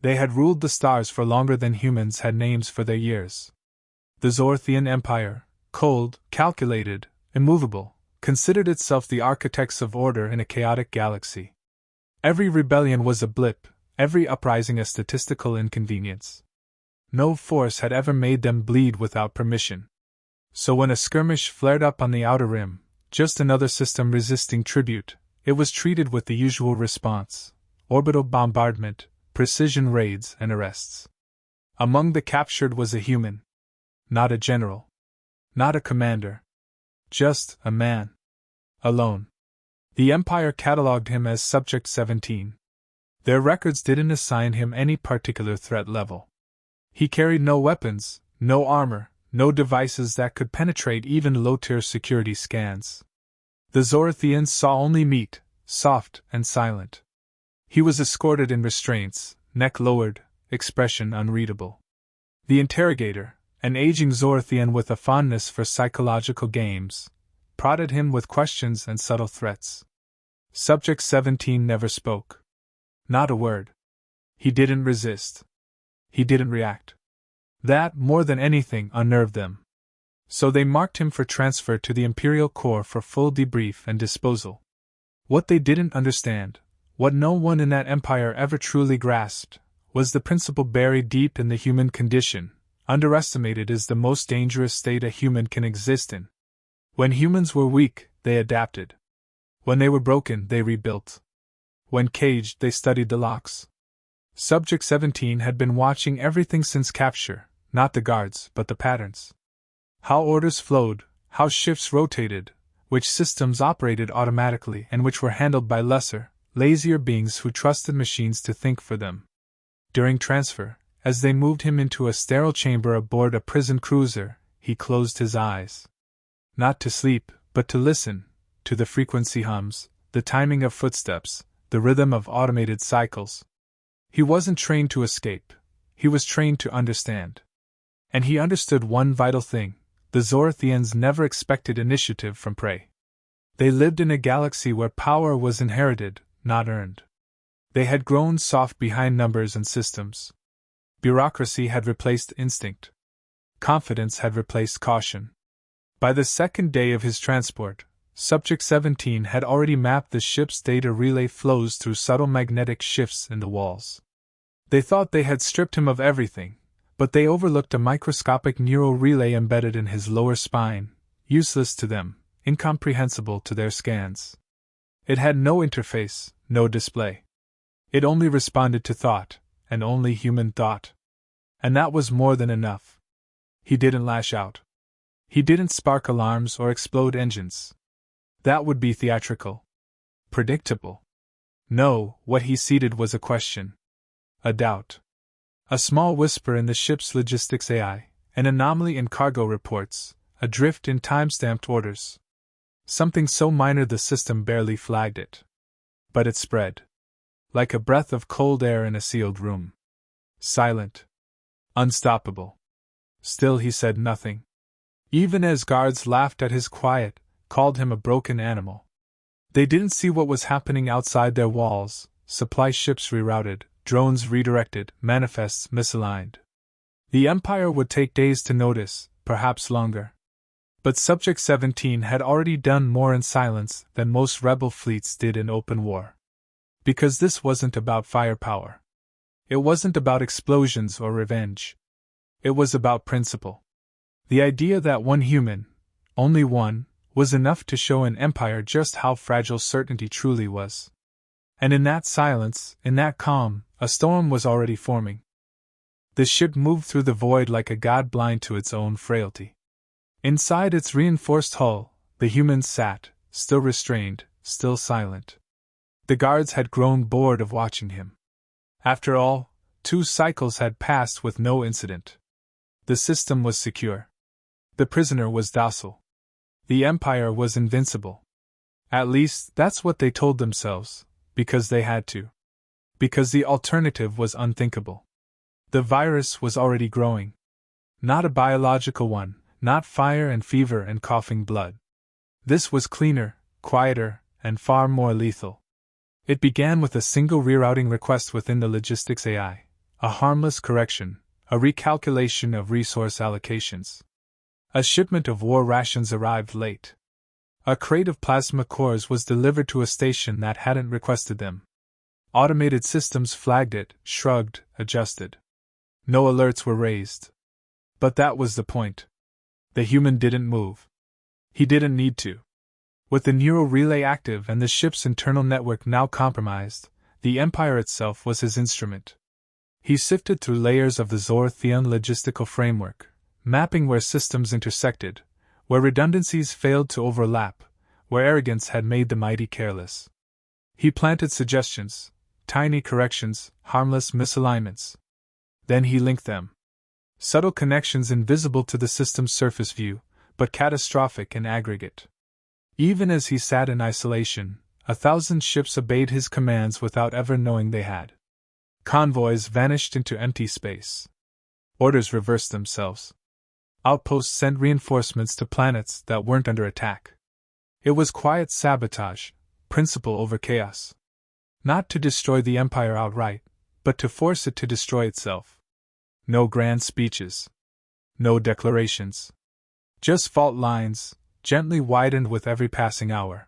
They had ruled the stars for longer than humans had names for their years. The Zorthian Empire, cold, calculated, immovable, considered itself the architects of order in a chaotic galaxy. Every rebellion was a blip, every uprising a statistical inconvenience. No force had ever made them bleed without permission. So when a skirmish flared up on the outer rim, just another system resisting tribute, it was treated with the usual response: orbital bombardment, precision raids, and arrests. Among the captured was a human. Not a general. Not a commander. Just a man. Alone. The Empire catalogued him as Subject 17. Their records didn't assign him any particular threat level. He carried no weapons, no armor, no devices that could penetrate even low-tier security scans. The Zorthians saw only meat, soft and silent. He was escorted in restraints, neck lowered, expression unreadable. The interrogator, an aging Zorthian with a fondness for psychological games, prodded him with questions and subtle threats. Subject 17 never spoke. Not a word. He didn't resist. He didn't react. That, more than anything, unnerved them. So they marked him for transfer to the Imperial Corps for full debrief and disposal. What they didn't understand, what no one in that empire ever truly grasped, was the principle buried deep in the human condition: underestimated is the most dangerous state a human can exist in. When humans were weak, they adapted. When they were broken, they rebuilt. When caged, they studied the locks. Subject 17 had been watching everything since capture, not the guards, but the patterns. How orders flowed, how shifts rotated, which systems operated automatically and which were handled by lesser, lazier beings who trusted machines to think for them. During transfer, as they moved him into a sterile chamber aboard a prison cruiser, he closed his eyes. Not to sleep, but to listen, to the frequency hums, the timing of footsteps, the rhythm of automated cycles. He wasn't trained to escape, he was trained to understand. And he understood one vital thing: the Zorthians never expected initiative from prey. They lived in a galaxy where power was inherited, not earned. They had grown soft behind numbers and systems. Bureaucracy had replaced instinct. Confidence had replaced caution. By the second day of his transport, Subject 17 had already mapped the ship's data relay flows through subtle magnetic shifts in the walls. They thought they had stripped him of everything, but they overlooked a microscopic neural relay embedded in his lower spine, useless to them, incomprehensible to their scans. It had no interface, no display. It only responded to thought, and only human thought. And that was more than enough. He didn't lash out. He didn't spark alarms or explode engines. That would be theatrical. Predictable. No, what he seeded was a question. A doubt. A small whisper in the ship's logistics AI, an anomaly in cargo reports, a drift in time-stamped orders. Something so minor the system barely flagged it. But it spread. Like a breath of cold air in a sealed room. Silent. Unstoppable. Still he said nothing. Even as guards laughed at his quiet, called him a broken animal. They didn't see what was happening outside their walls: supply ships rerouted, drones redirected, manifests misaligned. The Empire would take days to notice, perhaps longer. But Subject 17 had already done more in silence than most rebel fleets did in open war. Because this wasn't about firepower. It wasn't about explosions or revenge. It was about principle. The idea that one human, only one, was enough to show an empire just how fragile certainty truly was. And in that silence, in that calm, a storm was already forming. The ship moved through the void like a god blind to its own frailty. Inside its reinforced hull, the humans sat, still restrained, still silent. The guards had grown bored of watching him. After all, 2 cycles had passed with no incident. The system was secure. The prisoner was docile. The Empire was invincible. At least, that's what they told themselves, because they had to. Because the alternative was unthinkable. The virus was already growing. Not a biological one, not fire and fever and coughing blood. This was cleaner, quieter, and far more lethal. It began with a single rerouting request within the logistics AI, A harmless correction, a recalculation of resource allocations. A shipment of war rations arrived late. A crate of plasma cores was delivered to a station that hadn't requested them. Automated systems flagged it, shrugged, adjusted. No alerts were raised. But that was the point. The human didn't move. He didn't need to. With the neural relay active and the ship's internal network now compromised, the Empire itself was his instrument. He sifted through layers of the Zorthian logistical framework, mapping where systems intersected, where redundancies failed to overlap, where arrogance had made the mighty careless. He planted suggestions, tiny corrections, harmless misalignments. Then he linked them. Subtle connections invisible to the system's surface view, but catastrophic in aggregate. Even as he sat in isolation, 1,000 ships obeyed his commands without ever knowing they had. Convoys vanished into empty space. Orders reversed themselves. Outposts sent reinforcements to planets that weren't under attack. It was quiet sabotage, principle over chaos. Not to destroy the Empire outright, but to force it to destroy itself. No grand speeches. No declarations. Just fault lines, gently widened with every passing hour.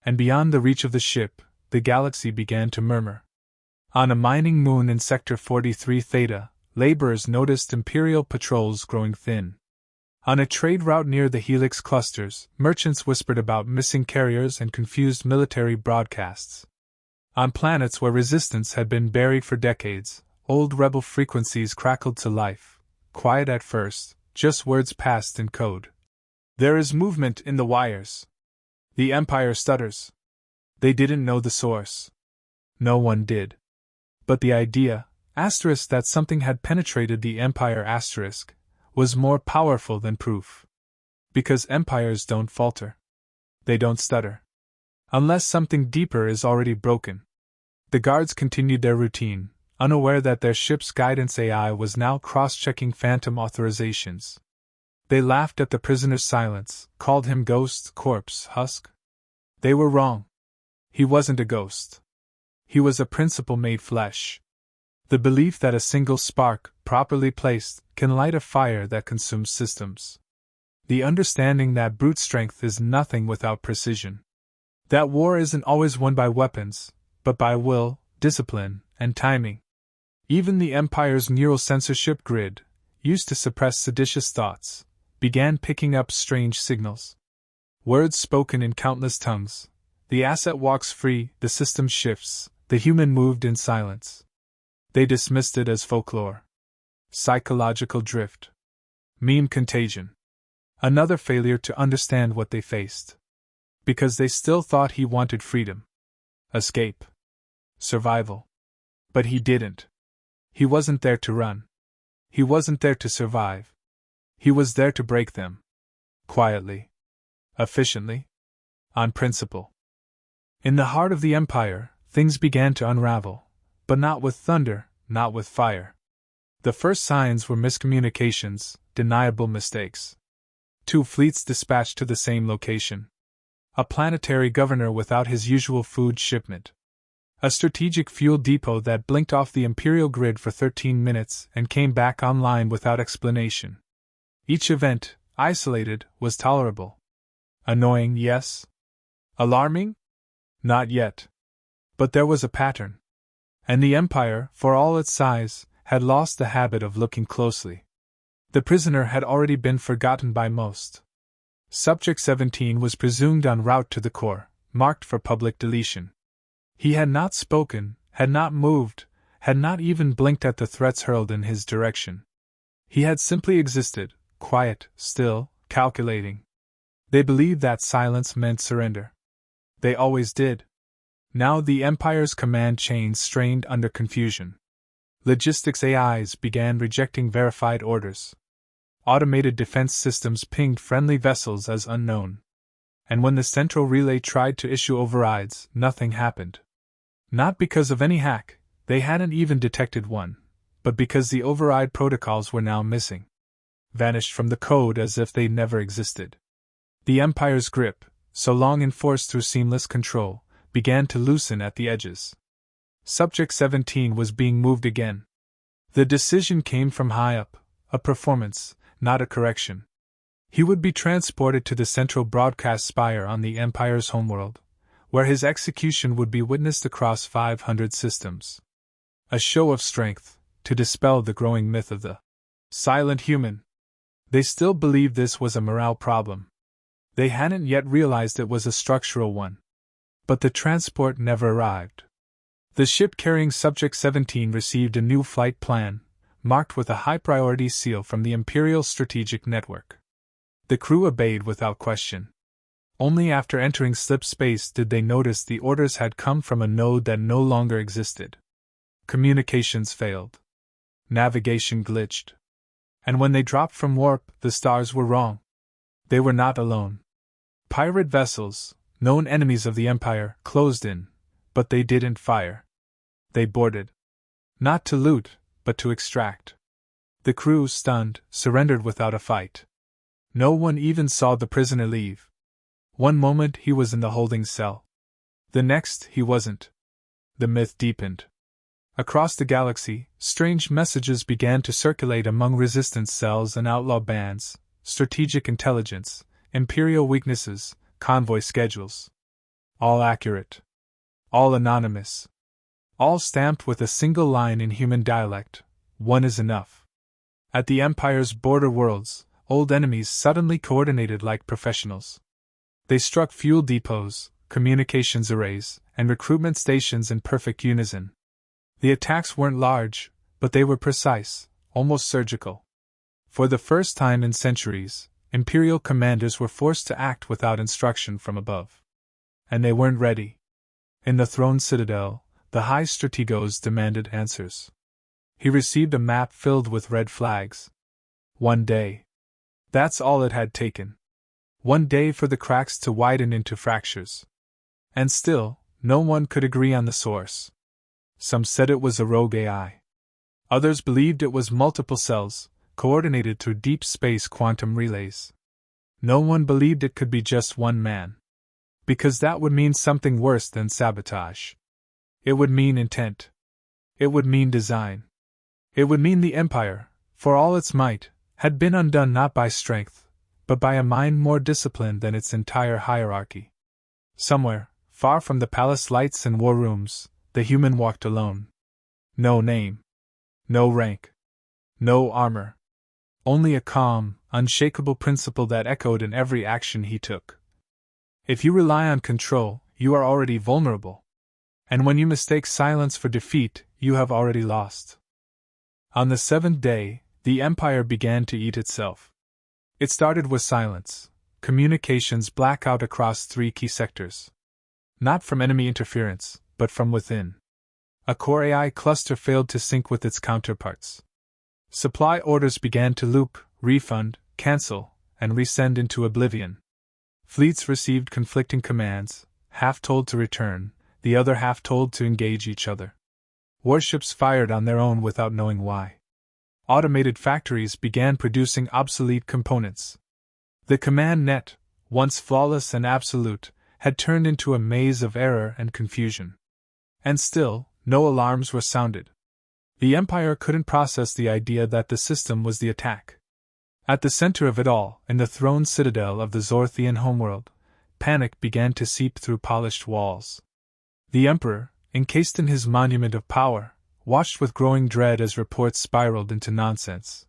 And beyond the reach of the ship, the galaxy began to murmur. On a mining moon in Sector 43 Theta, laborers noticed Imperial patrols growing thin. On a trade route near the Helix clusters, merchants whispered about missing carriers and confused military broadcasts. On planets where resistance had been buried for decades, old rebel frequencies crackled to life, quiet at first, just words passed in code. There is movement in the wires. The Empire stutters. They didn't know the source. No one did. But the idea, that something had penetrated the Empire was more powerful than proof. Because empires don't falter. They don't stutter. Unless something deeper is already broken. The guards continued their routine, unaware that their ship's guidance AI was now cross-checking phantom authorizations. They laughed at the prisoner's silence, called him ghost, corpse, husk. They were wrong. He wasn't a ghost. He was a principle made flesh. The belief that a single spark, properly placed, can light a fire that consumes systems. The understanding that brute strength is nothing without precision. That war isn't always won by weapons, but by will, discipline, and timing. Even the Empire's neural censorship grid, used to suppress seditious thoughts, began picking up strange signals. Words spoken in countless tongues. The asset walks free, the system shifts, the human moved in silence. They dismissed it as folklore. Psychological drift. Meme contagion. Another failure to understand what they faced. Because they still thought he wanted freedom. Escape. Survival. But he didn't. He wasn't there to run. He wasn't there to survive. He was there to break them. Quietly. Efficiently. On principle. In the heart of the Empire, things began to unravel. But not with thunder, not with fire. The first signs were miscommunications, deniable mistakes. 2 fleets dispatched to the same location. A planetary governor without his usual food shipment. A strategic fuel depot that blinked off the Imperial grid for 13 minutes and came back online without explanation. Each event, isolated, was tolerable. Annoying, yes. Alarming? Not yet. But there was a pattern. And the Empire, for all its size, had lost the habit of looking closely. The prisoner had already been forgotten by most. Subject 17 was presumed en route to the core, marked for public deletion. He had not spoken, had not moved, had not even blinked at the threats hurled in his direction. He had simply existed, quiet, still, calculating. They believed that silence meant surrender. They always did. Now the Empire's command chains strained under confusion. Logistics AIs began rejecting verified orders. Automated defense systems pinged friendly vessels as unknown. And when the central relay tried to issue overrides, nothing happened. Not because of any hack, they hadn't even detected one, but because the override protocols were now missing. Vanished from the code as if they never existed. The Empire's grip, so long enforced through seamless control, began to loosen at the edges. Subject 17 was being moved again. The decision came from high up, a performance, not a correction. He would be transported to the central broadcast spire on the Empire's homeworld, where his execution would be witnessed across 500 systems. A show of strength, to dispel the growing myth of the silent human. They still believed this was a morale problem. They hadn't yet realized it was a structural one. But the transport never arrived. The ship carrying Subject 17 received a new flight plan, marked with a high-priority seal from the Imperial Strategic Network. The crew obeyed without question. Only after entering slip space did they notice the orders had come from a node that no longer existed. Communications failed. Navigation glitched. And when they dropped from warp, the stars were wrong. They were not alone. Pirate vessels, known enemies of the Empire, closed in, but they didn't fire. They boarded. Not to loot, but to extract. The crew, stunned, surrendered without a fight. No one even saw the prisoner leave. One moment he was in the holding cell. The next he wasn't. The myth deepened. Across the galaxy, strange messages began to circulate among resistance cells and outlaw bands: strategic intelligence, imperial weaknesses, convoy schedules. All accurate. All anonymous. All stamped with a single line in human dialect: one is enough. At the Empire's border worlds, old enemies suddenly coordinated like professionals. They struck fuel depots, communications arrays, and recruitment stations in perfect unison. The attacks weren't large, but they were precise, almost surgical. For the first time in centuries, Imperial commanders were forced to act without instruction from above. And they weren't ready. In the throne citadel, the High Strategos demanded answers. He received a map filled with red flags. 1 day. That's all it had taken. 1 day for the cracks to widen into fractures. And still, no one could agree on the source. Some said it was a rogue AI. Others believed it was multiple cells, coordinated through deep space quantum relays. No one believed it could be just one man. Because that would mean something worse than sabotage. It would mean intent. It would mean design. It would mean the Empire, for all its might, had been undone not by strength, but by a mind more disciplined than its entire hierarchy. Somewhere, far from the palace lights and war rooms, the human walked alone. No name. No rank. No armor. Only a calm, unshakable principle that echoed in every action he took. If you rely on control, you are already vulnerable. And when you mistake silence for defeat, you have already lost. On the 7th day, the Empire began to eat itself. It started with silence, communications blackout across 3 key sectors. Not from enemy interference, but from within. A core AI cluster failed to sync with its counterparts. Supply orders began to loop, refund, cancel, and resend into oblivion. Fleets received conflicting commands, half told to return, the other half told to engage each other. Warships fired on their own without knowing why. Automated factories began producing obsolete components. The command net, once flawless and absolute, had turned into a maze of error and confusion. And still, no alarms were sounded. The Empire couldn't process the idea that the system was the attack. At the center of it all, in the throne citadel of the Zorthian homeworld, panic began to seep through polished walls. The Emperor, encased in his monument of power, watched with growing dread as reports spiraled into nonsense.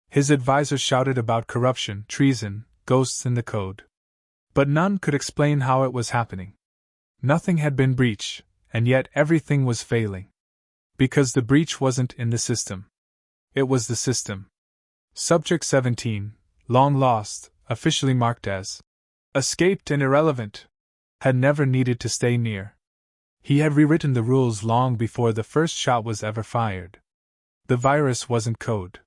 His advisors shouted about corruption, treason, ghosts in the code. But none could explain how it was happening. Nothing had been breached, and yet everything was failing. Because the breach wasn't in the system. It was the system. Subject 17, long lost, officially marked as escaped and irrelevant, had never needed to stay near. He had rewritten the rules long before the first shot was ever fired. The virus wasn't code.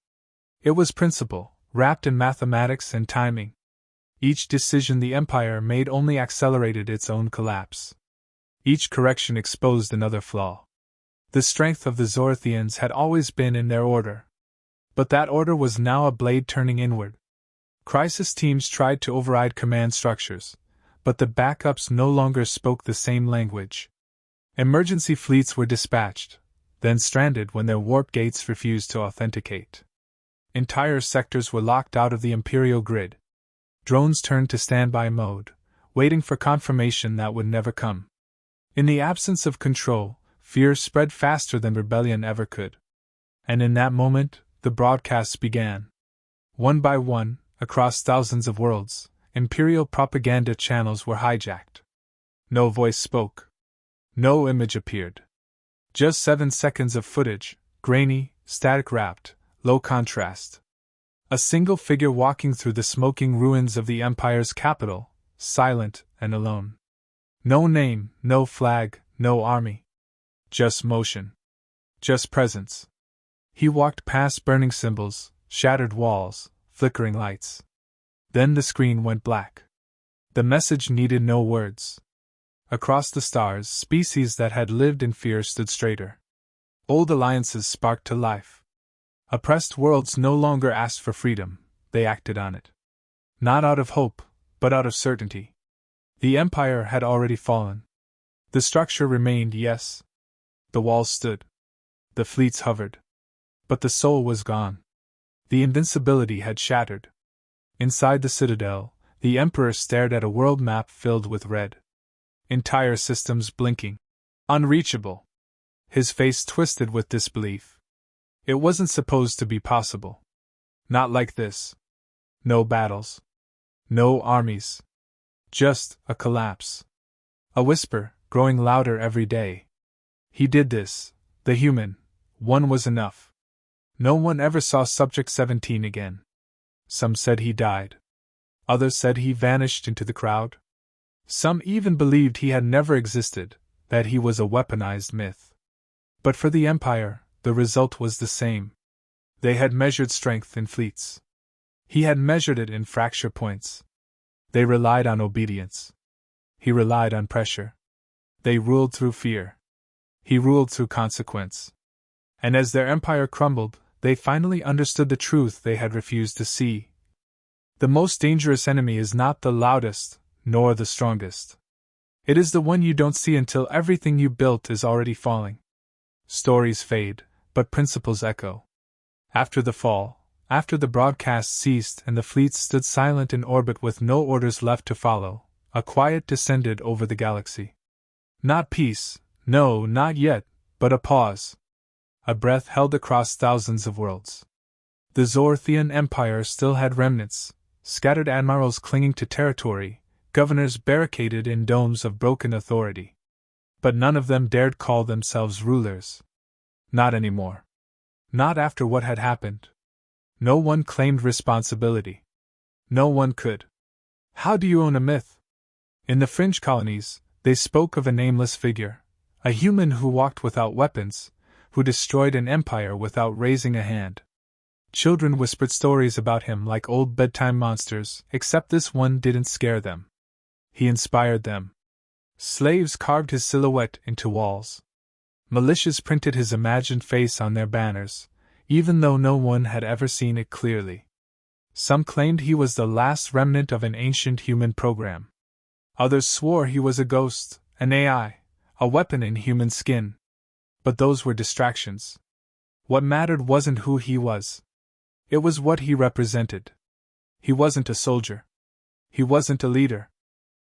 It was principle, wrapped in mathematics and timing. Each decision the Empire made only accelerated its own collapse. Each correction exposed another flaw. The strength of the Zorthians had always been in their order. But that order was now a blade turning inward. Crisis teams tried to override command structures, but the backups no longer spoke the same language. Emergency fleets were dispatched, then stranded when their warp gates refused to authenticate. Entire sectors were locked out of the Imperial grid. Drones turned to standby mode, waiting for confirmation that would never come. In the absence of control, fear spread faster than rebellion ever could. And in that moment, the broadcasts began. One by one, across thousands of worlds, Imperial propaganda channels were hijacked. No voice spoke. No image appeared. Just 7 seconds of footage, grainy, static-wrapped, low contrast. A single figure walking through the smoking ruins of the Empire's capital, silent and alone. No name, no flag, no army. Just motion. Just presence. He walked past burning symbols, shattered walls, flickering lights. Then the screen went black. The message needed no words. Across the stars, species that had lived in fear stood straighter. Old alliances sparked to life. Oppressed worlds no longer asked for freedom, they acted on it. Not out of hope, but out of certainty. The Empire had already fallen. The structure remained, yes. The walls stood. The fleets hovered. But the soul was gone. The invincibility had shattered. Inside the citadel, the Emperor stared at a world map filled with red. Entire systems blinking. Unreachable. His face twisted with disbelief. It wasn't supposed to be possible. Not like this. No battles. No armies. Just a collapse. A whisper, growing louder every day. He did this. The human one was enough. No one ever saw Subject 17 again. Some said he died. Others said he vanished into the crowd. Some even believed he had never existed, that he was a weaponized myth. But for the Empire, the result was the same. They had measured strength in fleets. He had measured it in fracture points. They relied on obedience. He relied on pressure. They ruled through fear. He ruled through consequence. And as their empire crumbled, they finally understood the truth they had refused to see. The most dangerous enemy is not the loudest, nor the strongest. It is the one you don't see until everything you built is already falling. Stories fade, but principles echo. After the fall, after the broadcast ceased and the fleets stood silent in orbit with no orders left to follow, a quiet descended over the galaxy. Not peace, no, not yet, but a pause. A breath held across thousands of worlds. The Zorthian Empire still had remnants, scattered admirals clinging to territory, governors barricaded in domes of broken authority. But none of them dared call themselves rulers. Not anymore. Not after what had happened. No one claimed responsibility. No one could. How do you own a myth? In the fringe colonies, they spoke of a nameless figure, a human who walked without weapons, who destroyed an empire without raising a hand. Children whispered stories about him like old bedtime monsters, except this one didn't scare them. He inspired them. Slaves carved his silhouette into walls. Militias printed his imagined face on their banners, even though no one had ever seen it clearly. Some claimed he was the last remnant of an ancient human program. Others swore he was a ghost, an AI, a weapon in human skin. But those were distractions. What mattered wasn't who he was. It was what he represented. He wasn't a soldier. He wasn't a leader.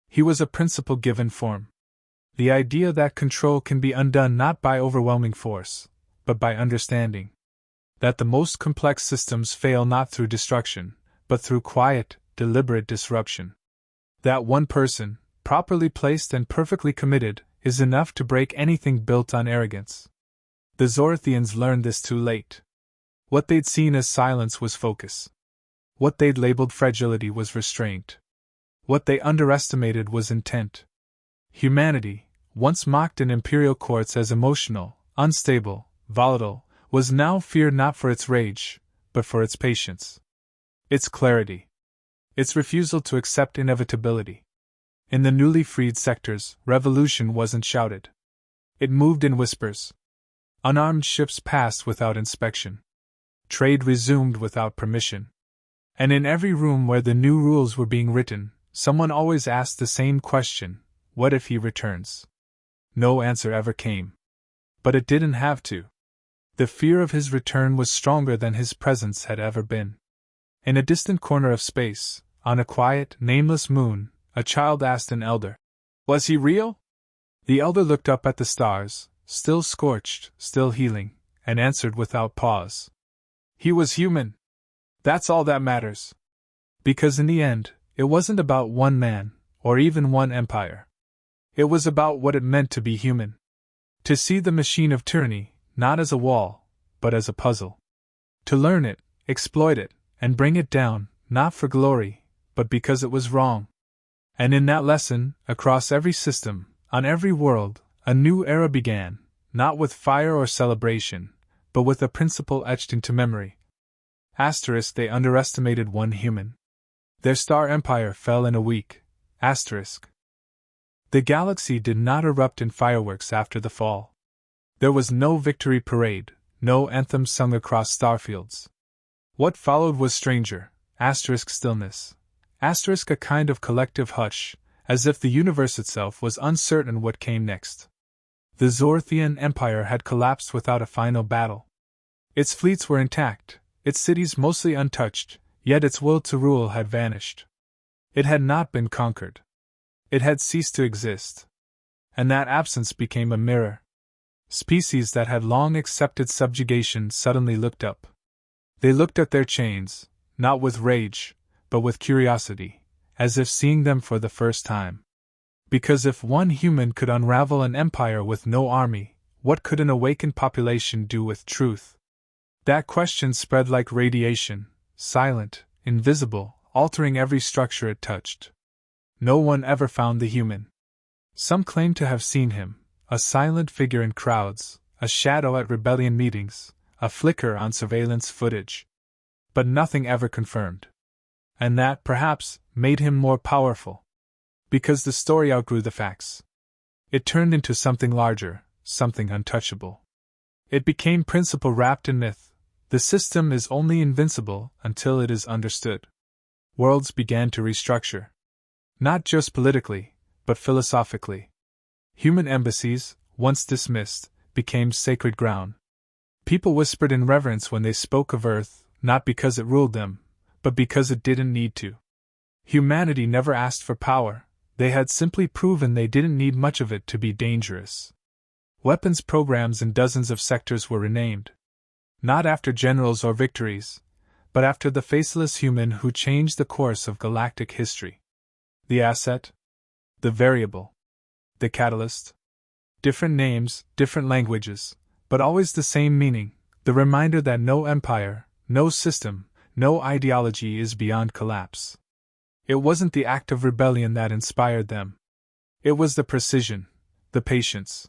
He was a principle given form. The idea that control can be undone not by overwhelming force, but by understanding. That the most complex systems fail not through destruction, but through quiet, deliberate disruption. That one person, properly placed and perfectly committed, is enough to break anything built on arrogance. The Zorthians learned this too late. What they'd seen as silence was focus. What they'd labeled fragility was restraint. What they underestimated was intent. Humanity, once mocked in imperial courts as emotional, unstable, volatile, was now feared not for its rage, but for its patience. Its clarity. Its refusal to accept inevitability. In the newly freed sectors, revolution wasn't shouted. It moved in whispers. Unarmed ships passed without inspection. Trade resumed without permission. And in every room where the new rules were being written, someone always asked the same question: what if he returns? No answer ever came. But it didn't have to. The fear of his return was stronger than his presence had ever been. In a distant corner of space, on a quiet, nameless moon, a child asked an elder, "Was he real?" The elder looked up at the stars, still scorched, still healing, and answered without pause, "He was human. That's all that matters." Because in the end, it wasn't about one man, or even one empire. It was about what it meant to be human. To see the machine of tyranny, not as a wall, but as a puzzle. To learn it, exploit it, and bring it down, not for glory, but because it was wrong. And in that lesson, across every system, on every world, a new era began, not with fire or celebration, but with a principle etched into memory. Asterisk, they underestimated one human. Their star empire fell in a week. Asterisk. The galaxy did not erupt in fireworks after the fall. There was no victory parade, no anthem sung across starfields. What followed was stranger, asterisk stillness, asterisk a kind of collective hush, as if the universe itself was uncertain what came next. The Zorthian Empire had collapsed without a final battle. Its fleets were intact, its cities mostly untouched, yet its will to rule had vanished. It had not been conquered. It had ceased to exist. And that absence became a mirror. Species that had long accepted subjugation suddenly looked up. They looked at their chains, not with rage, but with curiosity, as if seeing them for the first time. Because if one human could unravel an empire with no army, what could an awakened population do with truth? That question spread like radiation, silent, invisible, altering every structure it touched. No one ever found the human. Some claimed to have seen him, a silent figure in crowds, a shadow at rebellion meetings, a flicker on surveillance footage. But nothing ever confirmed. And that, perhaps, made him more powerful. Because the story outgrew the facts. It turned into something larger, something untouchable. It became principle wrapped in myth. The system is only invincible until it is understood. Worlds began to restructure. Not just politically, but philosophically. Human embassies, once dismissed, became sacred ground. People whispered in reverence when they spoke of Earth, not because it ruled them, but because it didn't need to. Humanity never asked for power, they had simply proven they didn't need much of it to be dangerous. Weapons programs in dozens of sectors were renamed. Not after generals or victories, but after the faceless human who changed the course of galactic history. The asset? The variable? The catalyst? Different names, different languages, but always the same meaning, the reminder that no empire, no system, no ideology is beyond collapse. It wasn't the act of rebellion that inspired them. It was the precision, the patience,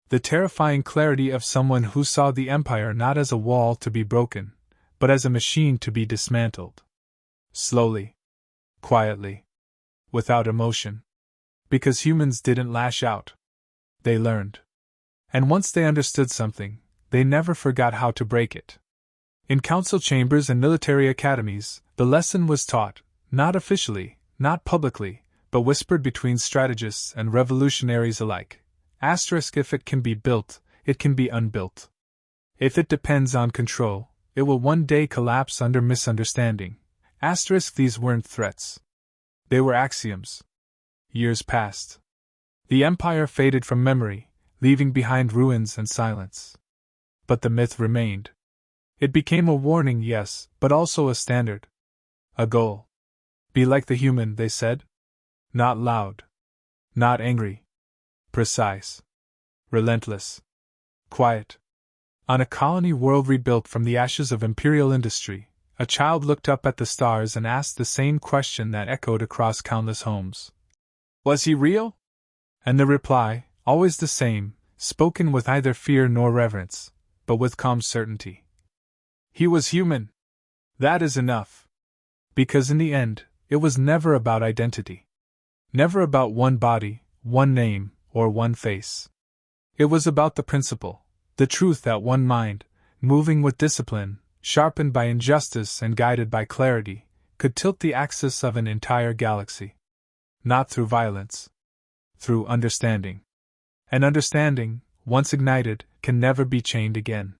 the terrifying clarity of someone who saw the empire not as a wall to be broken, but as a machine to be dismantled. Slowly. Quietly. Without emotion. Because humans didn't lash out. They learned. And once they understood something, they never forgot how to break it. In council chambers and military academies, the lesson was taught, not officially, not publicly, but whispered between strategists and revolutionaries alike. Asterisk, if it can be built, it can be unbuilt. If it depends on control, it will one day collapse under misunderstanding. Asterisk, these weren't threats. They were axioms. Years passed. The empire faded from memory, leaving behind ruins and silence. But the myth remained. It became a warning, yes, but also a standard. A goal. Be like the human, they said. Not loud. Not angry. Precise. Relentless. Quiet. On a colony world rebuilt from the ashes of imperial industry, a child looked up at the stars and asked the same question that echoed across countless homes. Was he real? And the reply, always the same, spoken with neither fear nor reverence, but with calm certainty. He was human. That is enough. Because in the end, it was never about identity. Never about one body, one name, or one face. It was about the principle, the truth that one mind, moving with discipline, sharpened by injustice and guided by clarity, could tilt the axis of an entire galaxy. Not through violence. Through understanding. And understanding, once ignited, can never be chained again.